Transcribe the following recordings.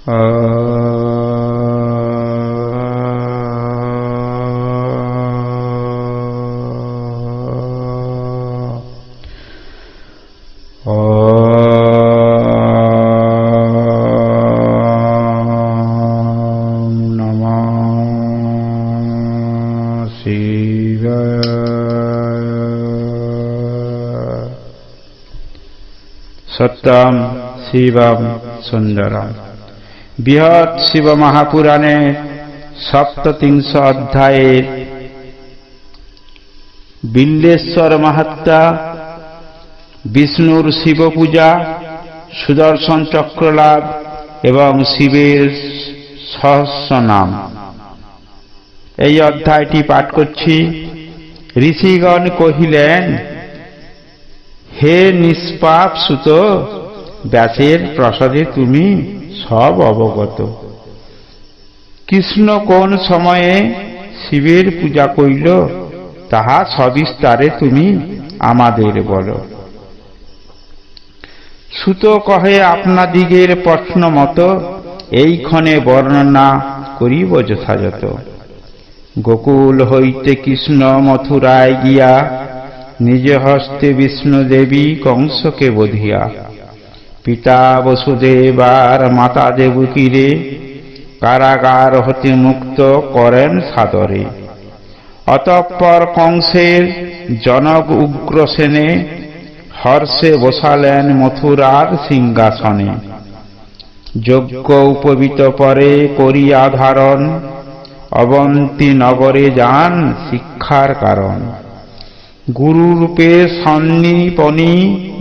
সত্যম শিবম সুন্দরম। বৃহৎ শিব মহাপুরাণের সপ্ততিংশ অধ্যায়ের বিল্লেশ্বর মাহাত্ম্য, বিষ্ণুর শিব পূজা, সুদর্শন চক্র লাভ এবং শিবের সহস্র নাম, এই অধ্যায়টি পাঠ করছি। ঋষিগণ কহিলেন, হে নিষ্পাপ সুত, ব্যাসের প্রসাদে তুমি সব অবগত। কৃষ্ণ কোন সময়ে শিবের পূজা কইল, তাহা সবিস্তারে তুমি আমাদের বলো। সুত কহে, আপনাদিগের প্রশ্ন মত এইক্ষণে বর্ণনা করিব যথাযথ। গোকুল হইতে কৃষ্ণ মথুরায় গিয়া নিজ হস্তে বিষ্ণু দেবী কংসকে বধিয়া পিতা বসুদেব আর মাতা দেবকীরে কারাগার হতে মুক্ত করেন সাদরে। অতঃপর কংসের জনক উগ্রসেনে হর্ষে বসালেন মথুরার সিংহাসনে। যজ্ঞ উপবীত পরে করিয়া ধারণ, অবন্তী নগরে যান শিক্ষার কারণ। গুরুরূপে সন্নিপনী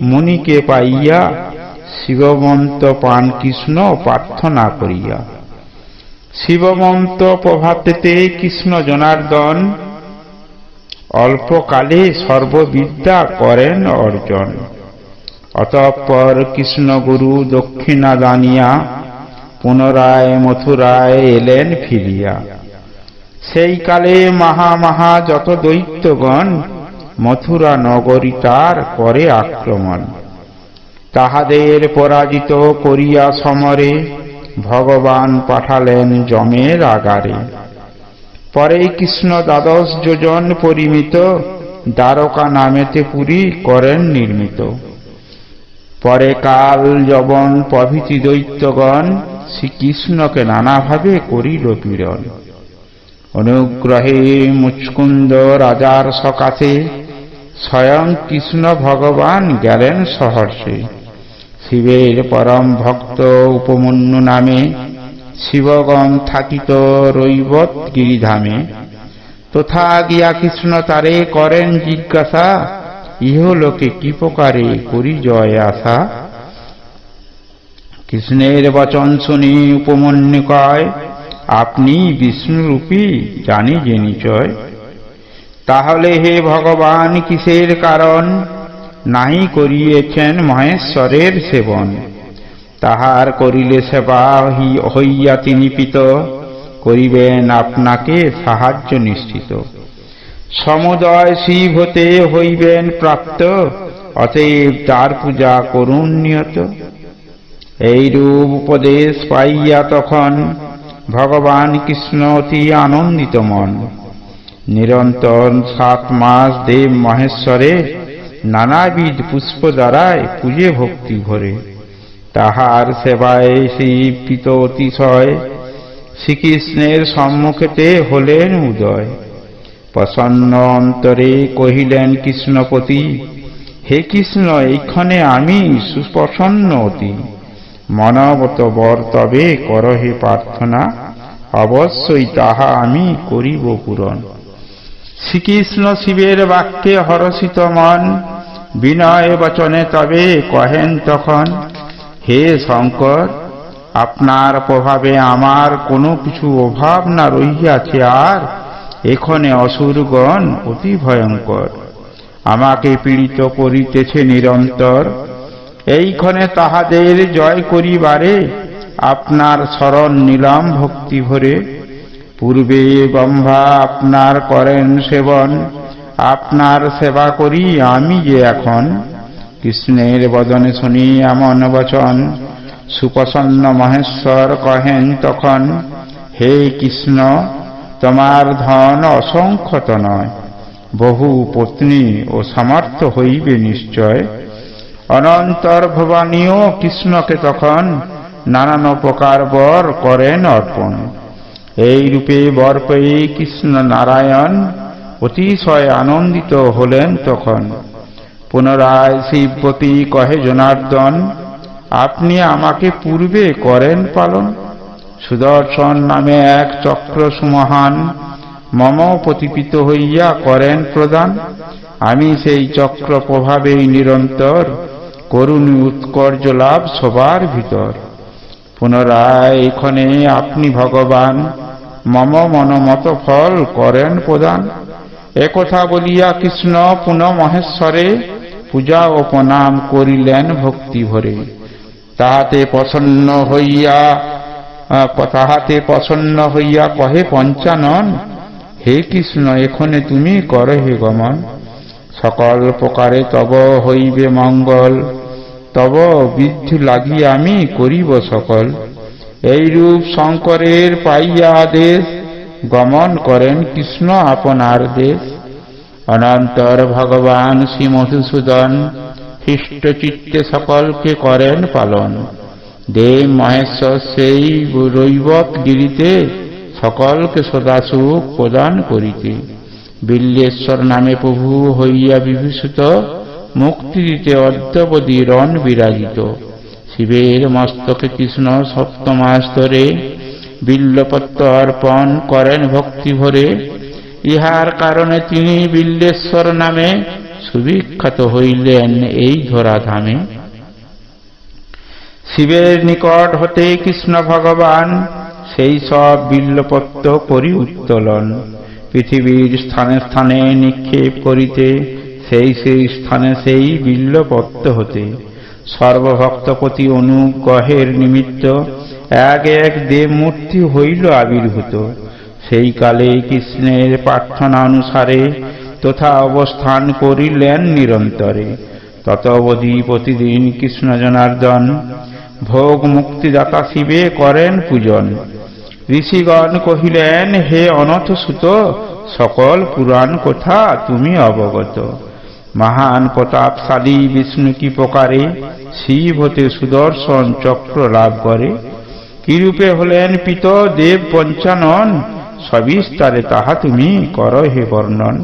মুনিকে পাইয়া শিবমন্ত পান কৃষ্ণ প্রার্থনা করিয়া। শিবমন্ত প্রভাতেতে কৃষ্ণ জনার্দন অল্পকালে সর্ববিদ্যা করেন অর্জন। অতঃপর কৃষ্ণ গুরু দক্ষিণা দানিয়া পুনরায় মথুরায় এলেন ফিরিয়া। সেই কালে মহা যত দৈত্যগণ মথুরা নগরী তার করে আক্রমণ। তাহাদের পরাজিত করিয়া সমরে ভগবান পাঠালেন যমের আগারে। পরে কৃষ্ণ 12 যোজন পরিমিত দ্বারকা নামেতে পুরী করেন নির্মিত। পরে কাল যবন প্রভৃতি দৈত্যগণ শ্রীকৃষ্ণকে নানাভাবে করিল পীড়ন। অনুগ্রহে মুচকুন্দ রাজার সকাশে স্বয়ং কৃষ্ণ ভগবান গেলেন সহর্ষে। শিবের পরম ভক্ত উপমন্যু নামে শিবগণ থাকিত রৈবত গিরিধামে। তথা গিয়া কৃষ্ণ তারে করেন জিজ্ঞাসা, ইহলোকে কি প্রকারে করি জয় আশা। কৃষ্ণের বচন শুনি উপমন্যু কয়, আপনি বিষ্ণুরূপী জানি যে নিশ্চয়। তাহলে হে ভগবান কিসের কারণ নাহি করিয়েছেন মহেশ্বরের সেবন। তাহার করিলে সেবা হইয়া তিনি পিত, করিবেন আপনাকে সাহায্য নিশ্চিত। সমুদয় শিব হতে হইবেন প্রাপ্ত, অতএব তার পূজা করুন নিয়ত। এইরূপ উপদেশ পাইয়া তখন ভগবান কৃষ্ণ অতি আনন্দিত মন। নিরন্তর 7 মাস দেব মহেশ্বরে নানাবিধ পুষ্প দ্বারায় পূজে ভক্তি ভরে। তাহার সেবায় শিব প্রীত অতিশয়, শ্রীকৃষ্ণের সম্মুখেতে হলেন উদয়। প্রসন্ন অন্তরে কহিলেন কৃষ্ণপতি, হে কৃষ্ণ এইক্ষণে আমি সুপ্রসন্ন অতি। মনবত বর তবে করহে প্রার্থনা, অবশ্যই তাহা আমি করিব পূরণ। শ্রীকৃষ্ণ শিবের বাক্যে হরষিত মন, বিনয় বচনে তবে কহেন তখন, হে শঙ্কর, আপনার প্রভাবে আমার কোনো কিছু অভাব না রহিয়াছে আর। এক্ষণে অসুরগণ অতি ভয়ঙ্কর, আমাকে পীড়িত করিতেছে নিরন্তর। এইক্ষণে তাহাদের জয় করিবারে আপনার শরণ নিলাম ভক্তি ভরে। পূর্বে ব্রহ্মা আপনার করেন সেবন, আপনার সেবা করি আমি যে এখন। কৃষ্ণের বদনে শুনি এমন বচন, সুপ্রসন্ন মহেশ্বর কহেন তখন, হে কৃষ্ণ, তোমার ধন অসংখ্যত নয়, বহু পত্নী ও সামর্থ্য হইবে নিশ্চয়। অনন্তর ভবানীও কৃষ্ণকে তখন নানান প্রকার বর করেন অর্পণ। এই রূপে বর পেয়ে কৃষ্ণ নারায়ণ অতিশয় আনন্দিত হলেন তখন। পুনরায় শিবপতি কহে জনার্দন, আপনি আমাকে পূর্বে করেন পালন। সুদর্শন নামে এক চক্র সুমহান মম প্রতিপিত হইয়া করেন প্রদান। আমি সেই চক্র প্রভাবেই নিরন্তর করুণী উৎকর্য লাভ সবার ভিতর। পুনরায় এখানে আপনি ভগবান মম মনমত ফল করেন প্রদান। একথা বলিয়া কৃষ্ণ পুনঃ মহেশ্বরে পূজা ও প্রণাম করিলেন ভক্তি ভরে। তাহাতে প্রসন্ন হইয়া কহে পঞ্চানন, হে কৃষ্ণ, এখনে তুমি করহে গমন। সকল প্রকারে তব হইবে মঙ্গল, তব বৃদ্ধি লাগিয়া আমি করিব সকল। এইরূপ শঙ্করের পাইয়া আদেশ, গমন করেন কৃষ্ণ আপনার দেশ। অনন্তর ভগবান শ্রী মধুসূদন হৃষ্ট চিত্তে সকলকে করেন পালন। দেব মহেশ্বর সেই রৈবত গিরিতে সকলকে সদাসুখ প্রদান করিতে। বিল্লেশ্বর নামে প্রভু হইয়া বিভূষিত, মুক্তি দিতে অদ্যাবধি রণ বিরাজিত। শিবের মস্তকে কৃষ্ণ সপ্তমাস্তরে বিল্লপত্র অর্পণ করেন ভক্তি ভরে। ইহার কারণে তিনি বিল্লেশ্বর নামে সুবিখ্যাত হইলেন এই ধরাধামে। শিবের নিকট হতে কৃষ্ণ ভগবান সেই সব বিল্লপত্র করি উত্তোলন। পৃথিবীর স্থানে স্থানে নিক্ষেপ করিতে সেই সেই স্থানে সেই বিল্লপত্র হতে। সর্বভক্তপতি অনুগ্রহের নিমিত্ত এক এক দেব মূর্তি হইল আবির্ভূত। সেই কালে কৃষ্ণের প্রার্থনা অনুসারে তথা অবস্থান করিলেন নিরন্তরে। তত অবধি প্রতিদিন কৃষ্ণ জনার্দন ভোগ মুক্তিদাতা শিবে করেন পূজন। ঋষিগণ কহিলেন, হে অনথ সুত, সকল পুরাণ কথা তুমি অবগত। মহান প্রতাপশালী বিষ্ণু কি প্রকারে শিব হতে সুদর্শন চক্র লাভ করে। কিরূপে হলেন পিত দেব পঞ্চানন, সবিস্তারে তাহা তুমি কর হে বর্ণন।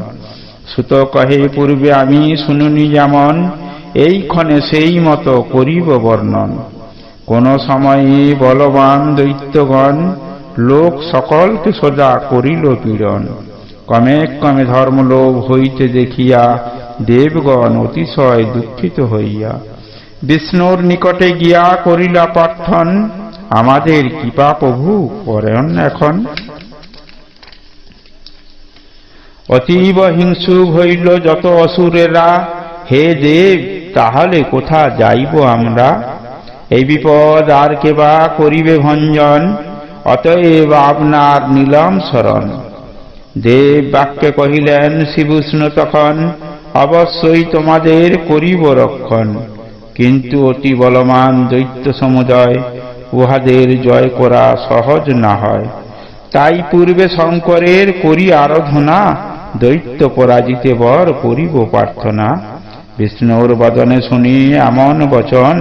সুত কহে, পূর্বে আমি শুনুনি যেমন, এইক্ষণে সেই মতো করিব বর্ণন। কোন সময়ে বলবান দৈত্যগণ লোক সকলকে সদা করিল পীড়ন। ক্রমে ক্রমে ধর্মলোভ হইতে দেখিয়া দেবগণ অতিশয় দুঃখিত হইয়া বিষ্ণুর নিকটে গিয়া করিলা প্রার্থন, আমাদের কৃপা প্রভু করেন এখন। অতীব হিংসুক হইল যত অসুরেরা, হে দেব, তাহলে কোথা যাইব আমরা। এই বিপদ আর কেবা করিবে ভঞ্জন, অতএব আপনার নীলম শরণ। দেব বাক্যে কহিলেন শ্রীবিষ্ণু তখন, অবশ্যই তোমাদের করিব রক্ষণ। কিন্তু অতি বলবান দৈত্য সমুদয়, উহাদের জয় করা সহজ না হয়। তাই পূর্বে শঙ্করের করি আরাধনা, দৈত্য পরাজিতে বর করিব প্রার্থনা। বিষ্ণুর বদনে শুনি এমন বচন,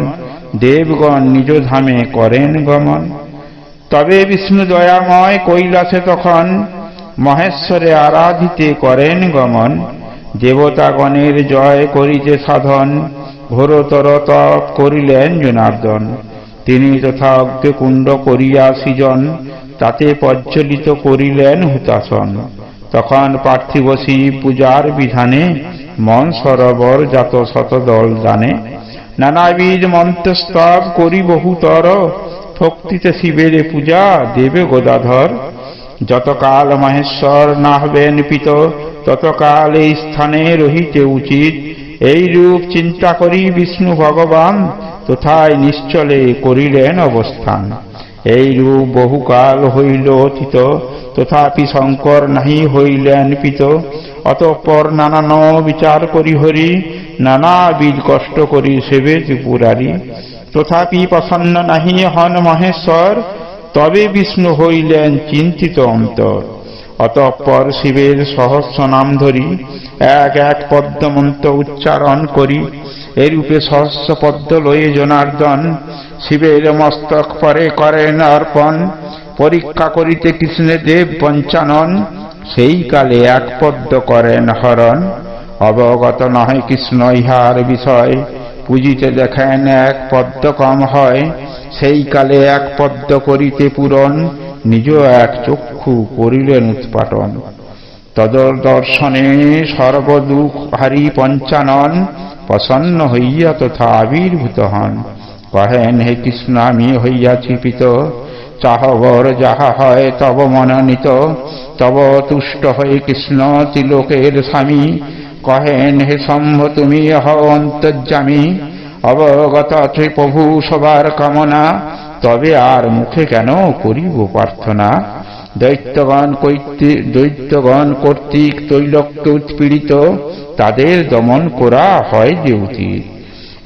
দেবগণ নিজ ধামে করেন গমন। তবে বিষ্ণু দয়াময় কৈলাসে তখন, মহেশ্বরে আরাধিতে করেন গমন। দেবতাগণের জয় করিতে সাধন, ঘোরতর তপ করিলেন জনার্দন। তিনি তথা অগ্নিকুণ্ড করিয়া সৃজন, তাতে প্রজ্বলিত করিলেন হুতাসন। তখন পার্থিব শিব পূজার বিধানে, মন সরোবর জাত শতদল দানে। নানাবিধ মন্ত্রস্তব করি বহুতর, ভক্তিতে শিবের পূজা দেবে গদাধর। যতকাল মহেশ্বর না হবেন পিত, ততকাল এই স্থানে রহিতে উচিত। এই রূপ চিন্তা করি বিষ্ণু ভগবান, তথায় নিশ্চলে করিলেন অবস্থান। এই রূপ বহুকাল হইল অতীত, তথাপি শঙ্কর নাহি হইলেন পিত। অতঃপর নানান বিচার করি হরি, নানাবিধ কষ্ট করি সেবে ত্রিপুরারি। তথাপি প্রসন্ন নাহি হন মহেশ্বর, তবে বিষ্ণু হইলেন চিন্তিত অন্তর। অতঃপর শিবের সহস্র নাম ধরি, এক এক পদ্মমন্ত্র উচ্চারণ করি। এরূপে সহস্র পদ্ম লয়ে জনার্দন, শিবের মস্তক পরে করেন অর্পণ। পরীক্ষা করিতে কৃষ্ণের দেব পঞ্চানন, সেই কালে এক পদ্ম করেন হরণ। অবগত নহে কৃষ্ণ ইহার বিষয়, পুজিতে দেখেন এক পদ্ম কম হয়। সেই কালে এক পদ্ম করিতে পূরণ, নিজ এক চক্ষু করিলেন উৎপাটন। তদর্শনে সর্বদুঃখ হারি পঞ্চানন, প্রসন্ন হইয়া তথা আবির্ভূত হন। কহেন হে কৃষ্ণ আমি হইয়াছি পিত, চাহবর যাহা হয় তব মনোনীত। তব তুষ্ট হয়ে কৃষ্ণ ত্রিলোকের স্বামী, কহেন হে শম্ভ তুমি হও অন্তর্যামী। অবগত প্রভু সবার কামনা, তবে আর মুখে কেন করিব প্রার্থনা। দৈত্যগণ কর্তৃক তৈলক্যে উৎপীড়িত, তাদের দমন করা হয় যে উচিত।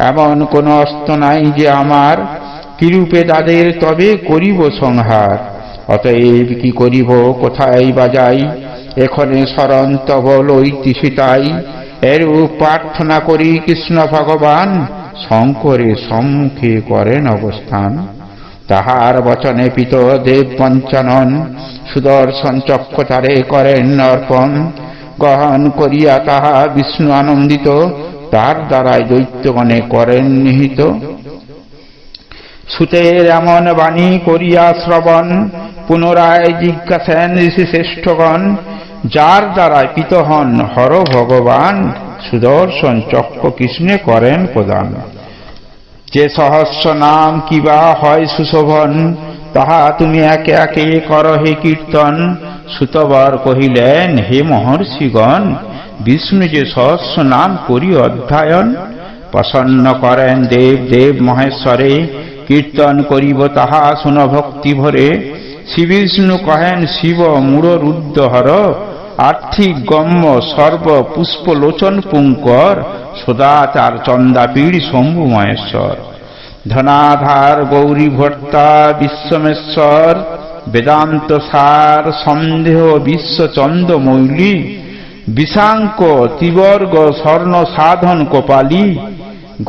এমন কোন অস্ত্র নাই যে আমার, কিরূপে তাদের তবে করিব সংহার। অতএব কি করিব কোথায় বাজাই, এখনে শরণ তব লইতি সীতাই। এরূপ প্রার্থনা করি কৃষ্ণ ভগবান, শঙ্করে সম্মুখে করেন অবস্থান। তাহার বচনে পিত দেব পঞ্চানন, সুদর্শন চক্র তারে করেন অর্পণ। গ্রহণ করিয়া তাহা বিষ্ণু আনন্দিত, তার দ্বারাই দৈত্যগণে করেন নিহিত। সুতের এমন বাণী করিয়া শ্রবণ, পুনরায় জিজ্ঞাসেন ঋষি শ্রেষ্ঠগণ। যার দ্বারায় পিত হন হর ভগবান, সুদর্শন চক্র কৃষ্ণে করেন প্রদান। যে সহস্র নাম কিবা হয় সুশোভন, তাহা তুমি একে একে কর হে কীর্তন। সুতবর কহিলেন হে মহর্ষিগণ, বিষ্ণু যে সহস্র নাম করি অধ্যয়ন। প্রসন্ন করেন দেব দেব মহেশ্বরে, কীর্তন করিব তাহা শুন ভক্তি ভরে। শ্রী বিষ্ণু কহেন শিব মূঢ় রুদ্র হর, আর্থিক গম্য সর্ব পুষ্পলোচন পুঙ্কর। সদাচার চন্দাপীড় শম্ভু মহেশ্বর, ধনাধার গৌরী ভর্তা বিশ্বমেশ্বর। বেদান্ত সার সন্দেহ বিশ্ব চন্দ্রমৌলি, বিশাঙ্ক ত্রিবর্গ স্বর্ণ সাধন কপালী।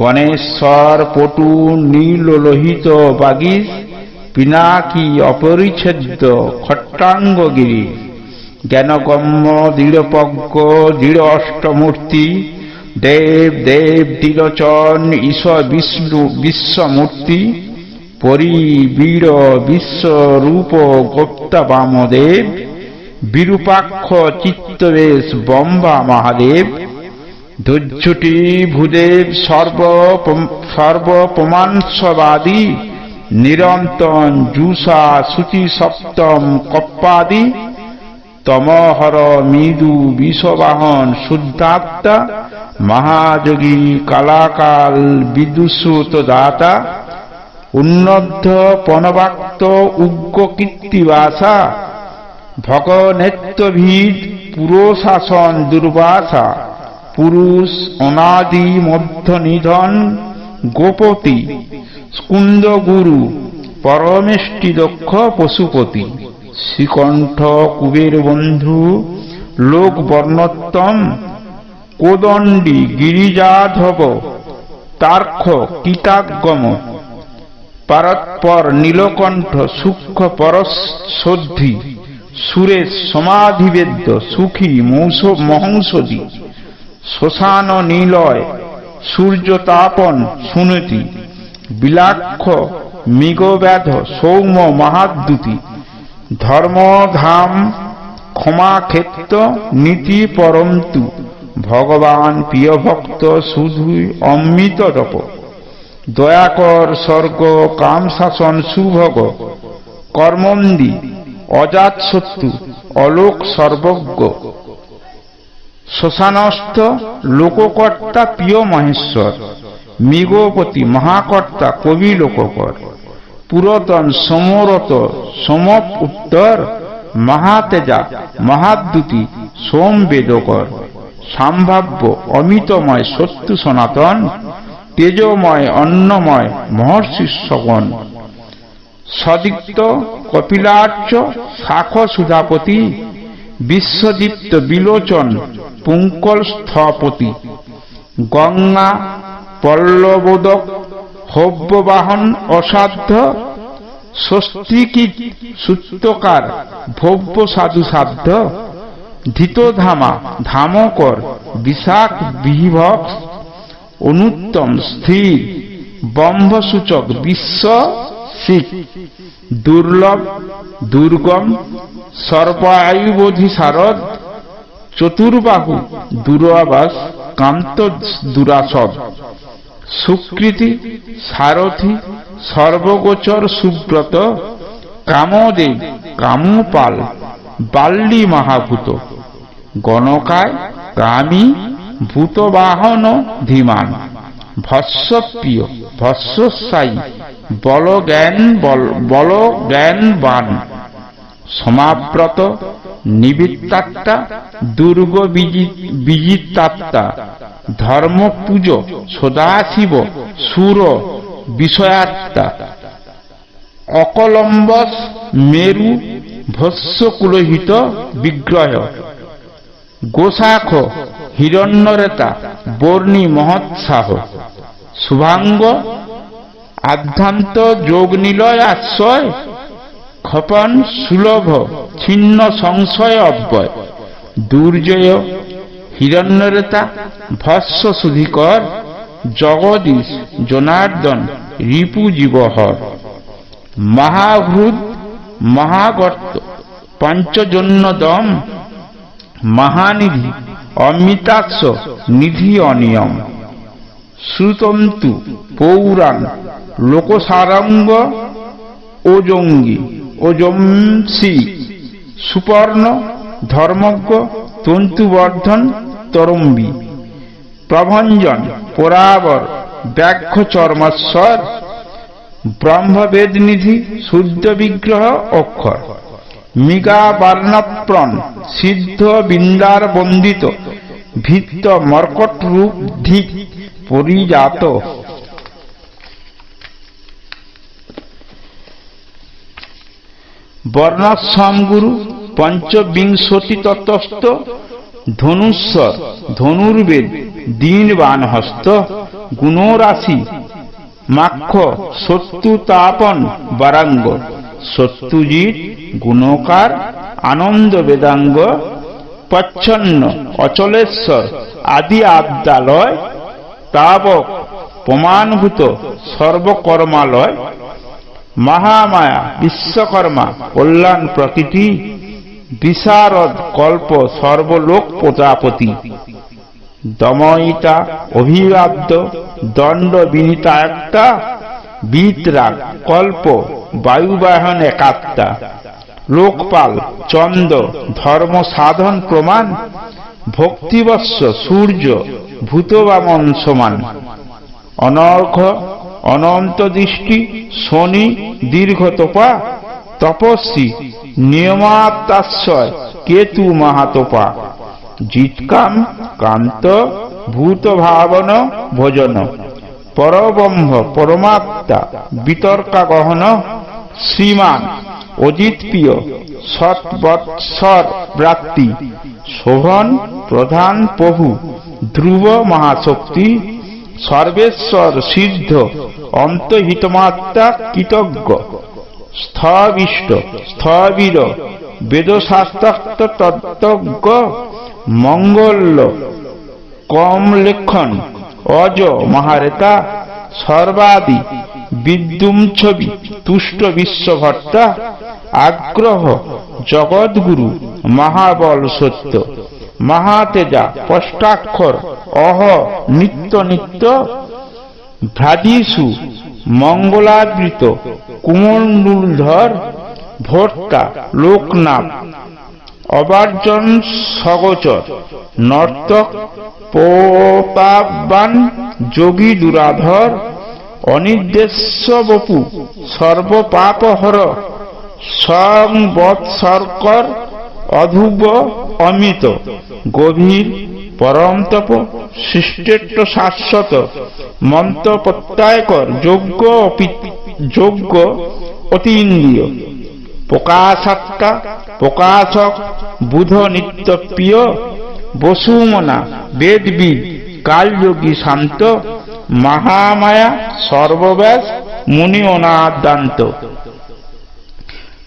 গণেশ্বর পটু নীল লোহিত বাগীশ, পিনাকি অপরিচ্ছেদ্য খট্টাঙ্গগিরি। জ্ঞানগম্য দৃঢ়প্রজ্ঞ দৃঢ় অষ্টমূর্তি, দেব দেব ত্রিলোচন ঈশ্বর বিষ্ণু বিশ্বমূর্তি। পরিবীর বিশ্বরূপ গুপ্তা বামদেব, বিরূপাক্ষ চিত্তবেশ বম্বা মহাদেব। ধৈর্যটি ভূদেব সর্বপ্রমাণস্ববাদী, নিরন্তন জুষা সুচি সপ্তম কপ্পাদি। তমহর মৃদু বিষবাহন শুদ্ধাত্মা, মহাযোগী কালাকাল বিদুষুত দাতা। উন্নদ্ধ পনবাক্ত উগ্র কীর্তিবাসা, ভগনেত্রভিদ পুরোশাসন দুর্বাসা। পুরুষ অনাদি মধ্য নিধন গোপতি, স্কুন্দ গুরু পরমেষ্টি দক্ষ পশুপতি। শ্রীকণ্ঠ কুবের বন্ধু লোক বর্ণোত্তম, কোদণ্ডী গিরিজাধব তার্ক্ষ কীটাগম। পারৎপর নীলকণ্ঠ সূক্ষ্ম পরশোদ্ধি, সুরেশ সমাধিবেদ্য সুখী মহংসদী। শ্মশান নীলয় সূর্যতাপন সুনীতি, বিলাক্ষ মৃগব্যাধ সৌম্য মহাদ্যুতি। ধর্মধাম ক্ষমাক্ষেত্র নীতি পরন্তু, ভগবান প্রিয় ভক্ত শুধুই অমৃত তপ। দয়াকর স্বর্গ কাম শাসন সুভোগ, কর্মন্দি অজাতশত্রু অলোক সর্বজ্ঞ। শ্মশানস্থ লোককর্তা প্রিয় মহেশ্বর, মৃগপতি মহাকর্তা কবি লোককর। পুরাতন সমরত সমপ উত্তর, মহাতেজা মহাদ্যুতি সোম বেদকর। সম্ভাব্য অমিতময় সত্য সনাতন, তেজময় অন্নময় মহর্ষি সগণ, সদীপ্ত কপিলার্চ শাখ সুধাপতি, বিশ্বদীপ্ত বিলোচন পুঙ্কল স্থপতি, গঙ্গা পল্লবোদক হব্যবাহন অসাধ্য, স্বস্তিকিত সূত্রকার ভব্য সাধু সাধ্য, ধৃতধামা ধামকর বিশাখ বিভক্স, অনুত্তম স্থির বম্ভসূচক বিশ্ব শিখ, দুর্লভ দুর্গম সর্বায়ুবোধি শারদ, চতুর্বাহু দুরাবাস কান্ত দুরাসদ, সুকৃতি সারথি সর্বগোচর সুব্রত, কামদেব কামপাল বাল্লী মহাভূত, গণকায় কামী ভূতবাহন ধীমান, ভস্মপ্রিয় ভস্মস্বায়ী বল জ্ঞানবান, সমাব্রত নিবৃত্তাত্মা দুর্গ বিজিতাত্মা, ধর্মপূজ সদাশিব সুর বিষয়াত্মা, অকলম্বস মেরু ভস্মকুলহিত বিগ্রহ, গোশাখ হিরণ্যরেতা বর্ণী মহৎসাহ, শুভাঙ্গ আধ্যান্ত যোগনিলয় আশ্রয়, ক্ষপন সুলভ ছিন্ন সংশয় অব্যয়, দুর্জয় হিরণ্যরেতা ভস্ম সুধিকর, জগদীশ জনার্দন রিপু জীবহর, মহাভূত মহাগর্ত পঞ্চজন্যদম, মহানিধি অমৃতাক্ষ নিধি অনিয়ম, শ্রুতন্তু পৌরাণ লোকসারঙ্গ ওজঙ্গী ওজম্সী, সুপর্ণ ধর্মজ্ঞ তন্তুবর্ধন তরম্বী, প্রভঞ্জন পরাবর ব্যাঘ্র চর্মস্বর, ব্রহ্মবেদনিধি শুদ্ধ বিগ্রহ অক্ষর, মৃগা বর্ণপ্রণ সিদ্ধ বিন্দার বন্দিত, ভিত্ত মর্কট রূপ ধিক পরিজাত, বর্ণাশ্রম গুরু পঞ্চবিংশতি তত্ত্বস্থ, ধনুস্বর ধনুর্বেদ দীনবান হস্ত, গুণরাশি মাক্ষ সত্যুতাপন বারাঙ্গ, সত্যুজিৎ গুণকার আনন্দ বেদাঙ্গ, প্রচ্ছন্ন অচলেশ্বর আদি আদ্যালয়, তাবক প্রমাণভূত সর্বকর্মালয়, মহামায়া বিশ্বকর্মা কল্যাণ প্রকৃতি, বিশারদ কল্প সর্বলোক প্রজাপতি, দময়িতা অভিবাদ্য দণ্ড বিনীতা একটা, বিতরাগ কল্প বায়ুবাহন একাত্তা, লোকপাল চন্দ ধর্ম সাধন প্রমাণ, ভক্তিবৎস সূর্য ভূতবামন সমান, অনর্ঘ অনন্ত দৃষ্টি শনি দীর্ঘতপা, তপস্বী নিয়মাত্মাশ্রয় কেতু মহাতপা, জিৎকাম কান্ত ভূত ভাবন ভোজন, পরব্রহ্ম পরমাত্মা বিতর্কা গহন, শ্রীমান অজিত প্রিয় সৎবৎসর ব্রাত্তি, শোভন প্রধান প্রভু ধ্রুব মহাশক্তি, সর্বেশ্বর সিদ্ধ অন্তহিতমাত্মা কৃতজ্ঞ, স্থবিষ্ট স্থবির বেদশাস্ত্রার্থ তত্ত্বজ্ঞ, মঙ্গল্য কমলেখন অজ মহারেতা, সর্বাদি বিদ্যুম ছবি তুষ্ট বিশ্বভর্তা, আগ্রহ জগৎগুরু মহাবল সত্য, মহাতেজা পষ্টাক্ষর অহ নিত্য নিত্য, ভ্রাজিসু মঙ্গলাবৃত কুমণ্ডুলধর, ভর্তা লোকনাথ অবার্জন সগোচর, নর্তক প্রতাপবান যোগী দুরাধর, অনির্দেশ্য বপু সর্বপাপহর, সংবৎসর্কর অধুব অমিত, গভীর পরম তপ সৃষ্টেট্ট শাশ্বত মন্ত্র প্রত্যয়কর যোগ্য অতীন্দ্রিয় প্রকাশাত্মা প্রকাশক বুধ নিত্য প্রিয় বসুমনা বেদবিদ কালযোগী শান্ত মহামায়া সর্বব্যাস মুনি অনাদ্যান্ত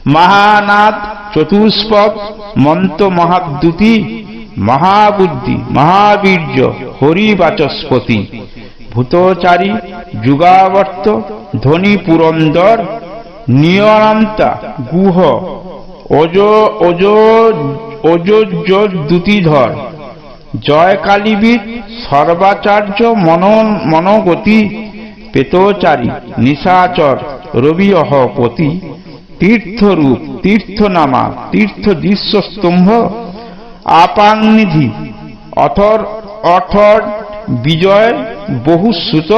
মহানাথ চতুষ্পদ মন্ত্র মহাদ্যুতি মহাবুদ্ধি মহাবীর্য হরিবাচস্পতি ভূতচারী যুগাবর্ত ধনী পুরন্দর নিয়রান্তা গুহ অযোজ্যোদ্যুতিধর জয় কালীবীর সর্বাচার্য মনোগতি পেতচারী নিশাচর রবি অহপতি তীর্থরূপ তীর্থনামা তীর্থ দৃশ্যস্তম্ভ আপাংনিধি অঠর বিজয় বহুশ্রুত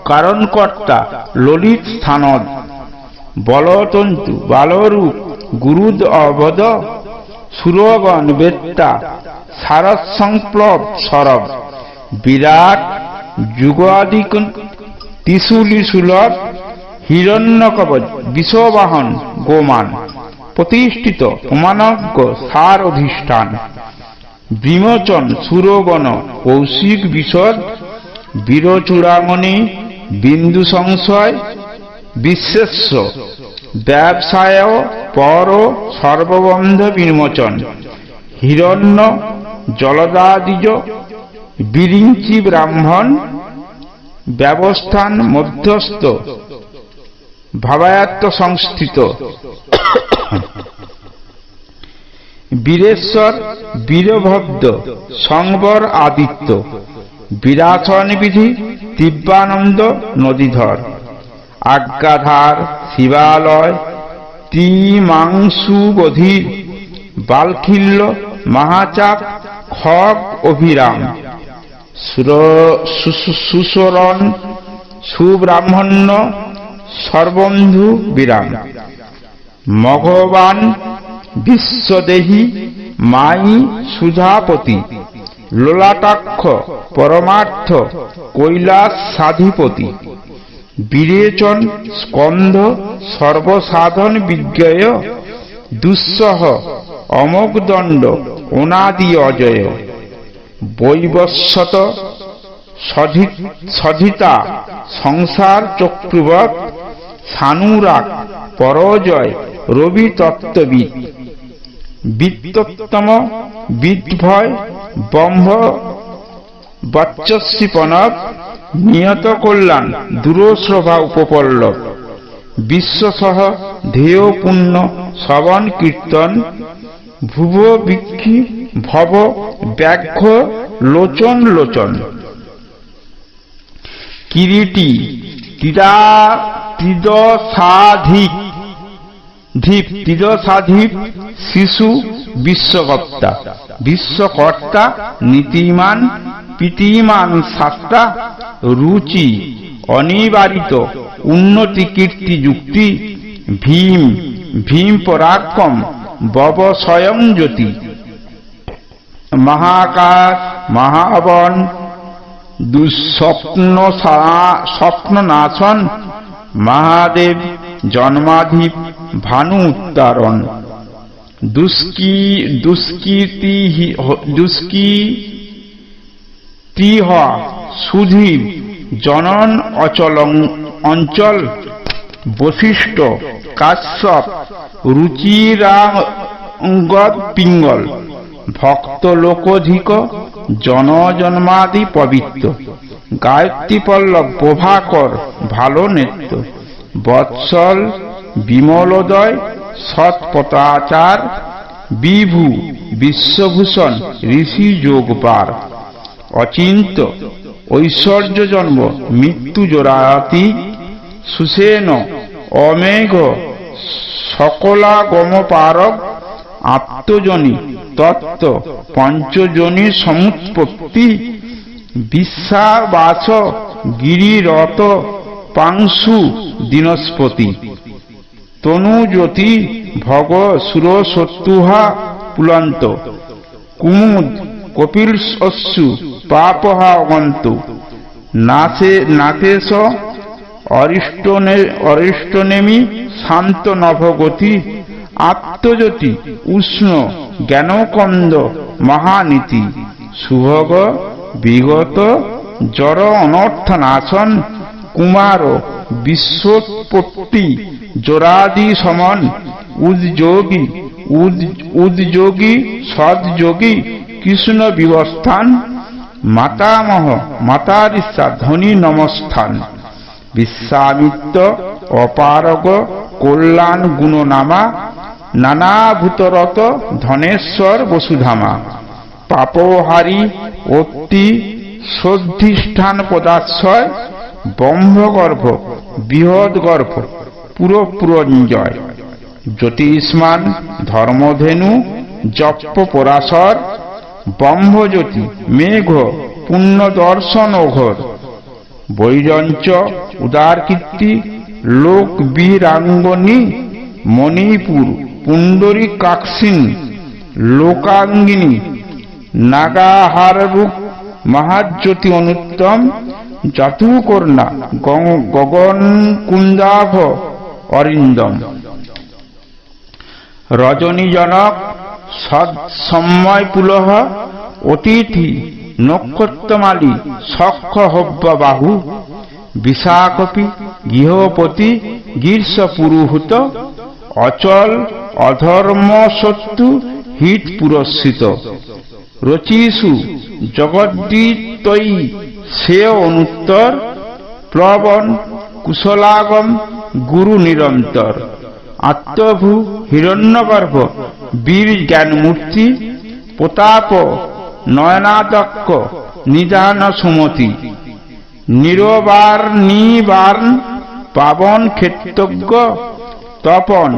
কারণকর্তা ললিত স্থানদ বলতন্তু বালরূপ গুরুদ অবদ সুরগণ বেত্তা শারদ সংপ্লব সরব বিরাট যুগাদিক ত্রিশূলি সুলভ হিরণ্যকবচ বিষবাহন গোমান প্রতিষ্ঠিত প্রমাণজ্ঞ সার অধিষ্ঠান বিমোচন সুরগণ কৌশিক বিশদ বীরচূড়ামণি বিন্দু সংশয় বিশ্বেশ্ব ব্যবসায় পর সর্ববন্ধ বিমোচন হিরণ্য জলদাদিজ বিরিঞ্চি ব্রাহ্মণ ব্যবস্থান মধ্যস্থ ভাবায়াত্ম সংস্থিত বীরেশ্বর বীরভদ্র সংবর আদিত্য বিরাসন বিধি দিব্যানন্দ নদীধর আজ্ঞাধার শিবালয় ত্রিমাংসুবধীর বালখিল্য মহাচাপ খগ অভিরাম সুশরণ সুব্রাহ্মণ্য সর্বন্ধু বিরাম মঘবান বিশ্বদেহী মাই সুধাপতি লোলাটাক্ষ পরমার্থ কৈলাস সাধিপতি বিরেচন স্কন্ধ সর্বসাধন বিজ্ঞেয় দুঃসহ অমোঘদণ্ড অনাদি অজয় বৈবস্বত সধিতা সংসার চক্রবৎ সানুরাগ পরজয় রবি তত্ত্ববিদ বিত্তোত্তম বিদ্ভয় ব্রহ্ম বচ্চস্বীপনব নিয়ত কল্যাণ দূরশ্রভা উপপল্লব বিশ্বসহ ধেয় পুণ্য শ্রবণ কীর্তন ভুব বিক্ষি ভব ব্যাঘ্র লোচন লোচন কিরীটি ত্রিদশাধিপ শিশু বিশ্বকর্তা নীতিমান প্রীতিমান শাস্ত্রা রুচি অনিবারিত উন্নতি কীর্তি যুক্তি ভীম পরাক্রম বব স্বয়ং জ্যোতি মহাকাশ মহাবন দুঃস্বপ্ন নাশন মহাদেব জন্মাধিপ ভানু উত্তারণ দুষ্কীর্তি সুধীর জনন অঞ্চল বশিষ্ঠ কাশ্যপ রুচিরাঙ্গদ পিঙ্গল ভক্ত লোকধিক জনজন্মাদি পবিত্র গায়ত্রী পল্লব প্রভাকর ভালো নেত্য বৎসল বিমলোদয় সৎপতাচার বিভু বিশ্বভূষণ ঋষি যোগপার অচিন্ত ঐশ্বর্য জন্ম মৃত্যু জোড়াতি সুসেন অমেঘ সকলাগম পারক আত্মজনী তত্ত্ব পঞ্চজনী সমুৎপত্তি বিশ্বাবাস গিরিরত পাংশু দিনস্পতি তনুজ্যোতি ভগ সুর সত্যুহা পুলন্ত কুমুদ কপিল অশ্রু পাপহা অগন্ত নাথেশ অরিষ্টনেমি শান্ত নভগতি আত্মজ্যোতি উষ্ণ জ্ঞানকন্দ মহানীতি শুভগ বিগত জড় অনর্থ নাশন কুমার বিশ্বোৎপত্তি জোরাদি সমন উদ্যোগী সদ্যোগী কৃষ্ণ বিবস্থান মাতামহ মাতারিষা ধনী নমস্থান বিশ্বামিত্র অপারগ কল্যাণ গুণনামা নানাভূতরত ধনেশ্বর বসুধামা পাপহারী অতি শ্রদ্ধিষ্ঠান পদাশ্রয় ব্রহ্মগর্ভ বৃহৎ গর্ভ পুরঞ্জয় জ্যোতিষ্মান ধর্মধেনু জপ্প পরাশর ব্রহ্মজ্যোতি মেঘ পুণ্য দর্শন অঘোর বৈরঞ্চ উদারকীর্তি লোক বীরাঙ্গনী মণিপুর পুণ্ডরী কাক্ষিন লোকাঙ্গিনী নাগাহাররূপ মহাজ্যোতি অনুত্তম জাতুকর্ণা গগন কুন্দাভ অরিন্দম রজনীজনক সৎসম্ময় পুলহ অতিথি নক্ষত্রমালী সখ্য হব্য বাহু বিশাকপি গৃহপতি গীর্ষ পুরুহুত অচল অধর্ম শত্রু হিত পুরস্কৃত রচিষু জগদ্দীতয়ী সে অনুত্তর প্লবন কুশলাগম গুরু নিরন্তর আত্মভূ হিরণ্যগর্ভ বীর জ্ঞানমূর্তি প্রতাপ নয়নাদক্ষ নিদান সুমতি নিবার্ণ পাবন ক্ষেত্রজ্ঞ তপন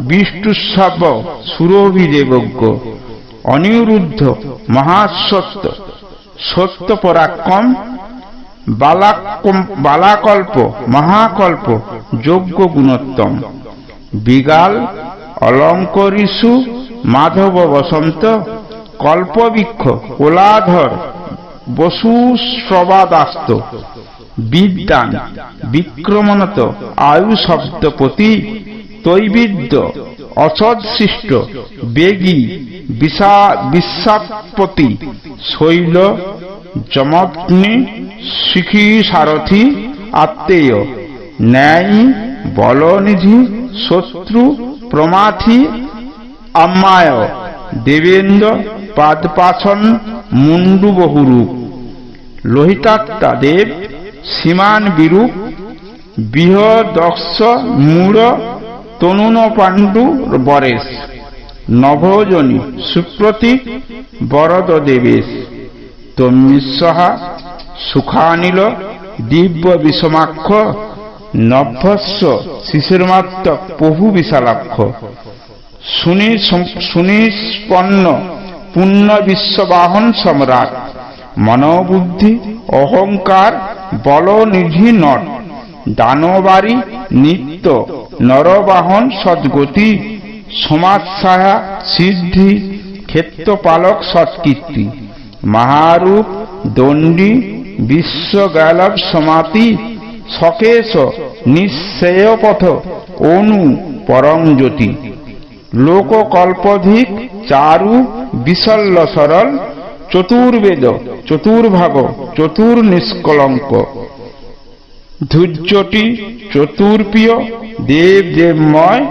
বিষ্ণুসব সুরভিদেবজ্ঞ অনিরুদ্ধ মহাসত্য সত্য পরাক্রম বালাকল্প মহাকল্প যোগ্য গুণোত্তম বিগাল অলঙ্করিষু মাধব বসন্ত কল্পবৃক্ষ কোলাধর বসুশ্রবাদাস্ত বিদ্যান বিক্রমণত আয়ু শব্দপতি তৈবিদ্য অসৎশিষ্ট বেগী বিশ্বাপতি শৈল যমগ্নি শিখী সারথি আত্মেয় ন্যায় বলনিধি শত্রু প্রমাথি আম্মায় দেবেন্দ্র পাদপাশন মুন্ডু বহুরূপ লোহিতাত্মা দেব সীমান বিরূপ বৃহদক্ষ মূঢ় তনুন পাণ্ডু বরেশ নভোজনী সুপ্রতীক বরদ দেবেশ তমিস্বহা সুখানিল দিব্য বিষমাক্ষ নভস্য শিশিরমাত্র প্রভু বিশালাক্ষ সুনিষ্পন্ন পুণ্য বিশ্ববাহন সম্রাট মনোবুদ্ধি অহংকার বলনিধি নট দানবারী নিত্য নরবাহন সদ্গতি সমাজসাহা সিদ্ধি ক্ষেত্রপালক সৎকীর্তি মহারূপ দণ্ডী বিশ্বগালব সমাতি সকেশ নিঃশ্রেয়পথ অনু পরংজ্যোতি লোককল্পধিক চারু বিশল্য সরল চতুর্বেদ চতুর্ভাগ চতুর্নিষ্কলঙ্ক ধৈর্যটি চতুর্প্রিয় দেবদেবময়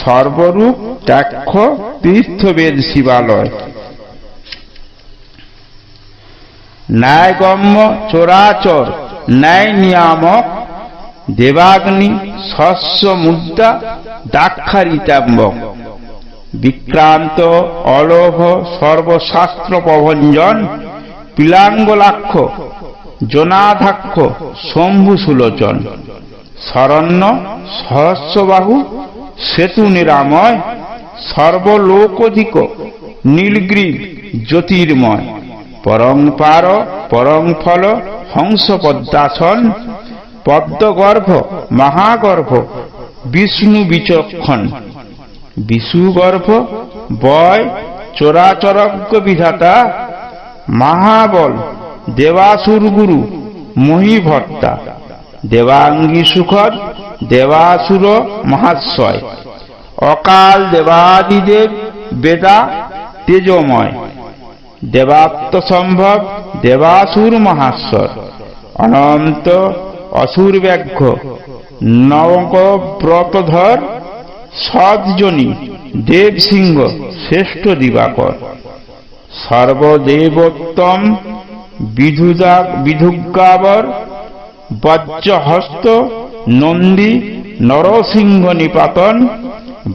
সর্বরূপ ত্যাক্ষ তীর্থবেদ শিবালয় ন্যায়গম্য চরাচর ন্যায় নিয়ামক দেবাগ্নি শস্য মুদ্রা দাক্ষারিতাম্বক বিক্রান্ত অলোভ সর্বশাস্ত্র প্রভঞ্জন পিলাঙ্গলাক্ষ জনাধাক্ষ শম্ভু সুলোচন শরণ্য সহস্রবাহু সেতু নিরাময় সর্বলোকধিক নীলগ্রীব জ্যোতির্ময় পরংপার পরংফল হংস পদ্মাসন পদ্মগর্ভ মহাগর্ভ বিষ্ণু বিচক্ষণ বিশুগর্ভ বয় চরাচরজ্ঞ বিধাতা মহাবল দেবাসুর গুরু মহীভট্টা, দেবাঙ্গী সুখদ দেবাসুর মহাশয়, অকাল দেবাদিদেব বেদা তেজময়, দেবাত্ম সম্ভব দেবাসুর মহাশ্বর, অনন্ত অসুর ব্যাঘ্য নবব্রতধর, সৎজনী দেব সিংহ শ্রেষ্ঠ দিবাকর, সর্বদেবোত্তম বিধুজ্ঞাবর, বজ্রহস্ত নন্দী নরসিংহ নিপাতন,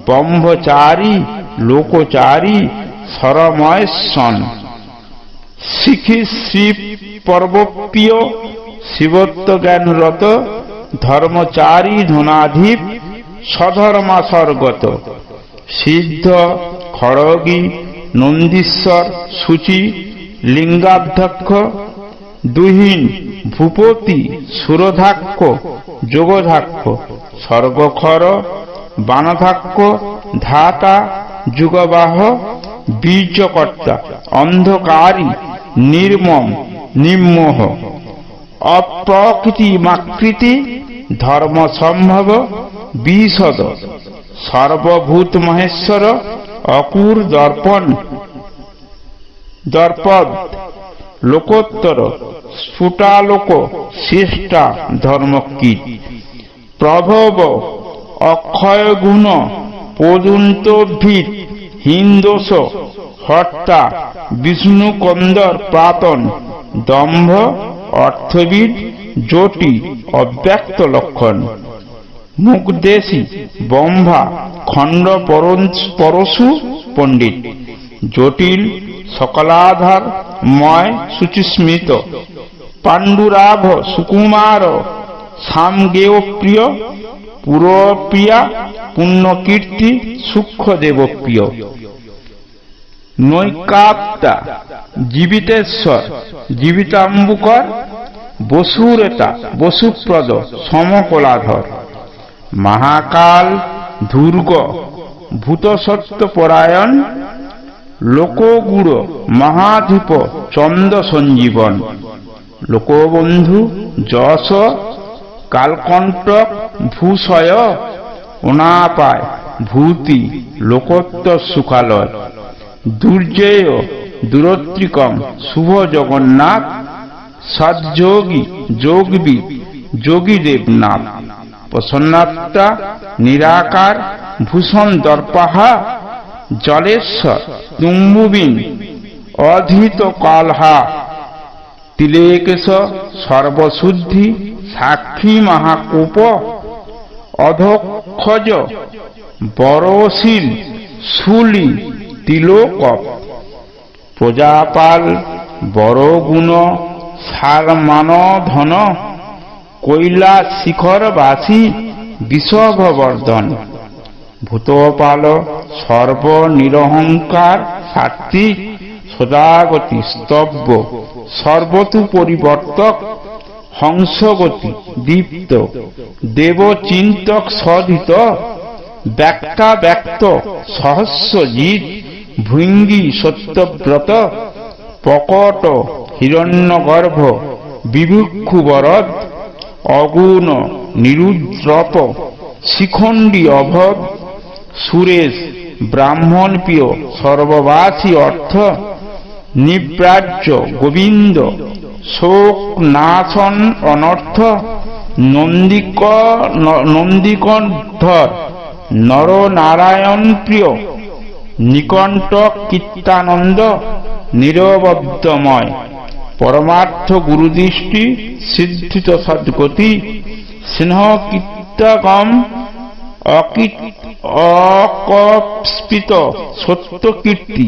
ব্রহ্মচারী লোকচারী সরময় সন, শিখি শ্রী পর্বপ্রিয় শিবত্ব জ্ঞানরত, ধর্মচারী ধনাধীপ সধর্মাসর্গত, সিদ্ধ খড়গী নন্দীশ্বর সূচি লিঙ্গাধ্যক্ষ, দুহীন ভূপতি সুরধাক্ষ যোগধাক্ষ, স্বর্গখর বানধাক্ষ ধাতা যুগবাহ, বীর্যকর্তা অন্ধকারী নির্মম নির্মোহ, অপ্রকৃতি মাকৃতি ধর্ম সম্ভব বিশদ, সর্বভূত মহেশ্বর অকুর দর্পণ দর্পদ, লোকোত্তর স্ফুটালোক শ্রেষ্ঠা ধর্মকীট, প্রভব অক্ষয় গুণ পদুন্তভিত, হিন্দোষ হর্তা বিষ্ণু কন্দর প্রাতন, দম্ভ অর্থবিদ জটি অব্যক্ত লক্ষণ, মুকদেশী ব্রহ্মা খণ্ড পরশু পণ্ডিত, জটিল সকলাধার ময় সুচিস্মিত, পাণ্ডুরাভ সুকুমার সামগেয় প্রিয়, পুরপ্রিয়া পুণ্যকীর্তি সূক্ষ্ম দেবপ্রিয়, নৈকাপ্তা জীবিতেশ্বর জীবিতাম্বুকর, বসুরেতা বসুপ্রদ সমকলাধর, মহাকাল দুর্গ ভূতসত্যপরায়ণ, লোকগুড় মহাধীপ চন্দ্র সঞ্জীবন, লোকবন্ধু যশ কালকণ্টক ভূষয়, অনাপায় ভূতি লোকোত্তর সুখালয়, দুর্জেয় দূরত্রিকম শুভ জগন্নাথ, সৎযোগী যোগবিদ যোগী দেবনাথ, প্রসন্নাত্মা নিরাকার ভূষণ দর্পাহা, জলেশ্বর তুম্বুবিন অধৃত কালহা, তিলেকেশ সর্বশুদ্ধি সাক্ষী মহাকূপ, অধক্ষজ বরশীল শূলি তিলোকপ, প্রজাপাল বরগুণ সারমান ধন, কৈলাস শিখরবাসী বিষভবর্ধন, ভূতপাল সর্বনিরহংকার সাত্বিক, সদাগতি স্তব্য সর্বতু পরিবর্তক, হংসগতি দীপ্ত দেবচিন্তক সদিত, ব্যক্তা ব্যক্ত সহস্রজিৎ ভৃঙ্গী সত্যব্রত, প্রকট হিরণ্যগর্ভ বিভুক্ষু বরদ, অগুণ নিরুদ্রপ শিখণ্ডী অভদ, সুরেশ ব্রাহ্মণ প্রিয় সর্ববাসী অর্থ, নিব্রাজ্য গোবিন্দ শোক নাশন অনর্থ, নন্দিকন্ধর নরনারায়ণ প্রিয়, নিকণ্টক কীর্তানন্দ নিরবদ্ধময়, পরমার্থ গুরুদৃষ্টি সিদ্ধিত সদ্গতি, সিংহ কীর্তকম অকস্পিত সত্যকীর্তি,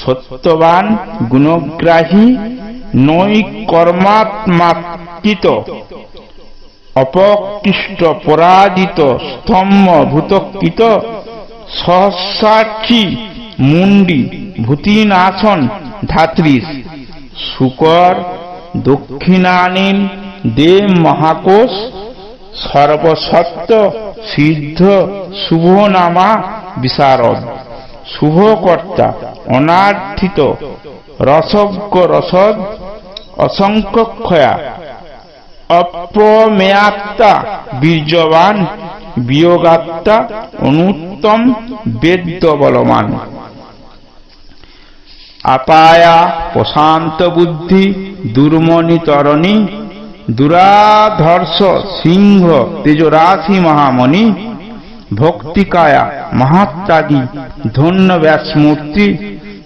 সত্যবান গুণগ্রাহী নৈকর্মাত্মাকৃত, অপকৃষ্ট পরাজিত স্তম্ভ ভূতকৃত, সহস্রাক্ষী মুন্ডি ভূতিনাশন ধাত্রীশ, শুকর দক্ষিণানীল দেব মহাকোষ, সর্বসত্য সিদ্ধ শুভনামা বিশারদ, শুভকর্তা অনার্থিত রসজ্ঞ রসদ অসংখ্যক্ষয়া অপ্রমেয়াত্মা বীর্যবান বিয়োগাত্মা অনুত্তম বেদ্য বলমান আপায়া প্রশান্ত বুদ্ধি দুর্মণিতরণী দুরাধর্ষ সিংহ তেজরাশি মহামণি ভক্তিকায়া মহাত্যাগী ধন্য ব্যাসমূর্তি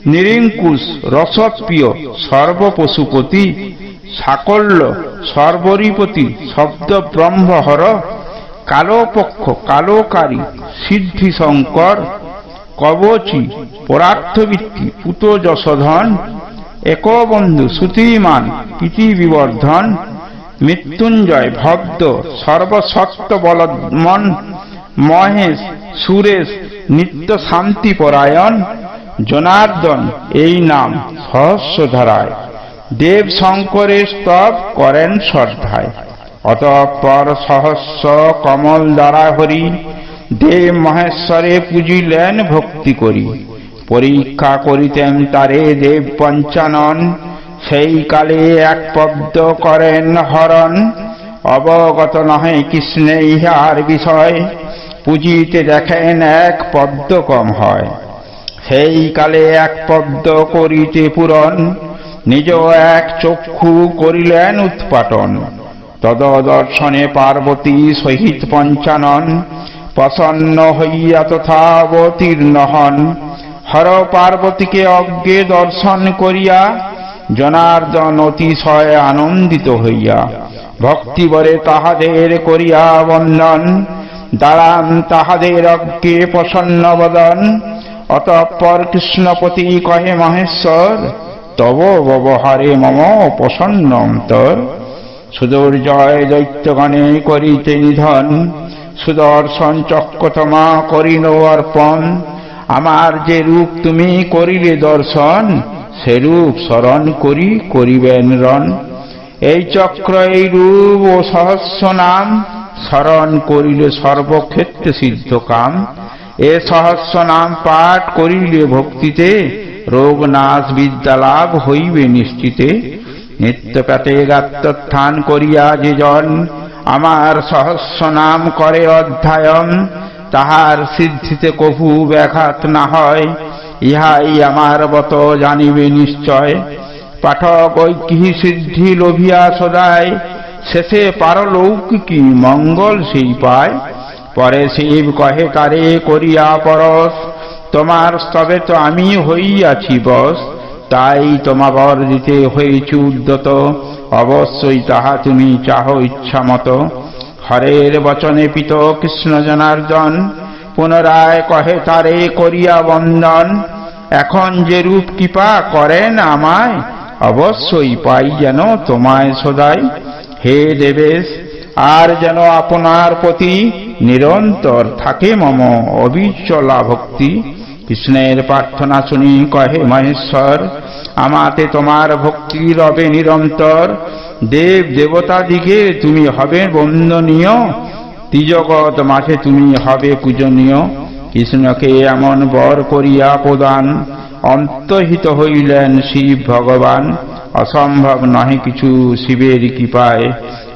নিরিঙ্কুশ রসপ্রিয় সর্বপশুপতি সাকল্য সর্বরিপতি শব্দ ব্রহ্মহর কালোপক্ষ কালোকারী সিদ্ধি শঙ্কর কবচী পরার্থবৃত্তি পুত যশোধন একবন্ধু শ্রুতিমান প্রীতি বিবর্ধন মৃত্যুঞ্জয় ভব্দ সর্বসত্য বলমন মহেশ সুরেশ নিত্য শান্তি পরায়ণ জনার্দন এই নাম সহস্রধারায় দেব শঙ্করের স্তব করেন শ্রদ্ধায় অতঃপর সহস্র কমল দ্বারা হরি দেব মহেশ্বরে পূজিলেন ভক্তি করি পরীক্ষা করিতেন তারে দেব পঞ্চানন সেই কালে এক পদ্ম করেন হরণ অবগত নহে কৃষ্ণে ইহার বিষয় পুজিতে দেখেন এক পদ্ম কম হয় সেই কালে এক পদ্ম করিতে পূরণ নিজ এক চক্ষু করিলেন উৎপাটন তদদর্শনে পার্বতী সহিত পঞ্চানন প্রসন্ন হইয়া তথা অবতীর্ণ হন হর পার্বতীকে অজ্ঞে দর্শন করিয়া জনার্দন অতিশয় আনন্দিত হইয়া ভক্তিবরে তাহাদের করিয়া বন্দন দাঁড়ান তাহাদের অজ্ঞে প্রসন্ন বদন অতঃপর কৃষ্ণপতি কহে মহেশ্বর তব ব্যবহারে মম প্রসন্ন অন্তর সুদুর্জয় দৈত্যগণে করিতে নিধন সুদর্শন চক্রতমা করিল অর্পণ আমার যে রূপ তুমি করিলে দর্শন সেরূপ স্মরণ করি করিবেন রণ এই চক্র এই রূপ ও সহস্র নাম স্মরণ করিলে সর্বক্ষেত্রে সিদ্ধ কাম এ সহস্র নাম পাঠ করিলে ভক্তিতে রোগ নাশ বিদ্যা লাভ হইবে নিশ্চিতে নিত্য প্রাতে গাত্রোত্থান করিয়া যে জন আমার সহস্র নাম করে অধ্যায়ন তাহার সিদ্ধিতে কভু ব্যাঘাত না হয় ইহাই আমার বত জানিবে নিশ্চয় পাঠক ঐক্যি সিদ্ধি লোভিয়া সদায় শেষে পারলৌকিকী মঙ্গল সেই পায় পরে শিব কহে তারে করিয়া পরশ তোমার স্তবে তো আমি হইয়াছি বস তাই তোমাবর দিতে হয়েছি উদ্যত অবশ্যই তাহা তুমি চাহ ইচ্ছা মতো হরের বচনে পিত কৃষ্ণ জনার্দন পুনরায় কহে তারে করিয়া বন্দন এখন যে রূপ কৃপা করেন আমায় অবশ্যই পাই যেন তোমায় সদাই হে দেবেশ আর যেন আপনার প্রতি নিরন্তর থাকে মম অবিচলা ভক্তি কৃষ্ণের প্রার্থনা শুনি কহে মহেশ্বর আমাতে তোমার ভক্তি রবে নিরন্তর দেব দেবতা দিকে তুমি হবে বন্দনীয় ত্রিজগৎ মাঝে তুমি হবে পূজনীয় কৃষ্ণকে এমন বর করিয়া প্রদান অন্তহিত হইলেন শিব ভগবান অসম্ভব নহে কিছু শিবের কৃপায়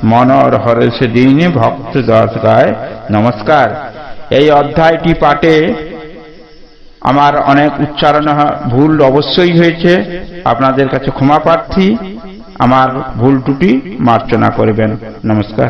মনর হরে সেদিন ভক্ত দাস গায় নমস্কার এই অধ্যায়টি পাঠে আমার অনেক উচ্চারণ ভুল অবশ্যই হয়েছে আপনাদের কাছে ক্ষমা প্রার্থী আমার ভুল ত্রুটি মার্জনা করবেন নমস্কার।